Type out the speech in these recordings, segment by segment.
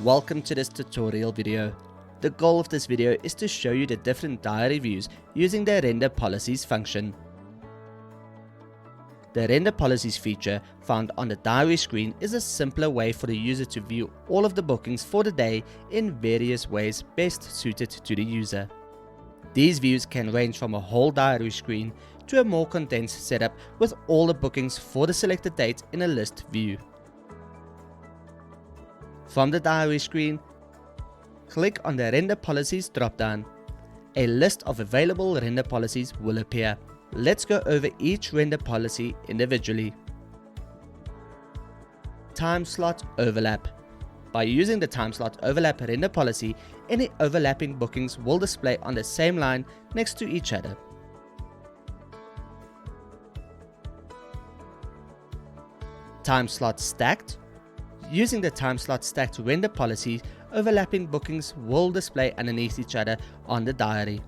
Welcome to this tutorial video. The goal of this video is to show you the different diary views using the render policies function. The render policies feature found on the diary screen is a simpler way for the user to view all of the bookings for the day in various ways best suited to the user. These views can range from a whole diary screen to a more condensed setup with all the bookings for the selected date in a list view. From the diary screen, click on the Render Policies drop-down. A list of available render policies will appear. Let's go over each render policy individually. Timeslot overlap. By using the Timeslot overlap render policy, any overlapping bookings will display on the same line next to each other. Timeslot stacked. Using the Timeslot stacked render policy, overlapping bookings will display underneath each other on the diary.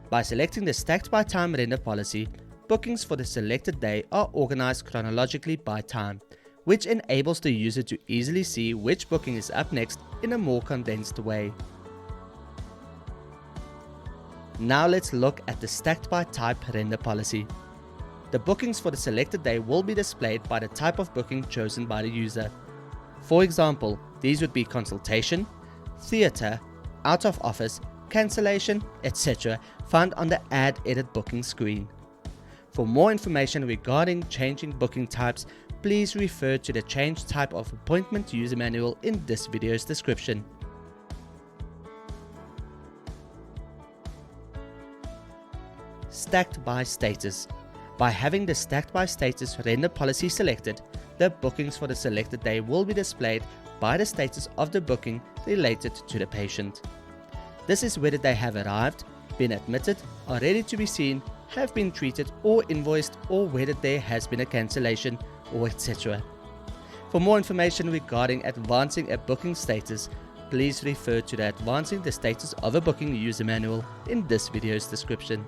By selecting the stacked by time render policy, bookings for the selected day are organized chronologically by time, which enables the user to easily see which booking is up next in a more condensed way. Now let's look at the stacked by type render policy. The bookings for the selected day will be displayed by the type of booking chosen by the user. For example, these would be consultation, theatre, out of office, cancellation, etc. found on the Add Edit Booking screen. For more information regarding changing booking types, please refer to the Change Type of Appointment user manual in this video's description. Stacked by status. By having the Stacked by Status render policy selected, the bookings for the selected day will be displayed by the status of the booking related to the patient. This is whether they have arrived, been admitted, are ready to be seen, have been treated or invoiced, or whether there has been a cancellation, or etc. For more information regarding advancing a booking status, please refer to the Advancing the Status of a Booking user manual in this video's description.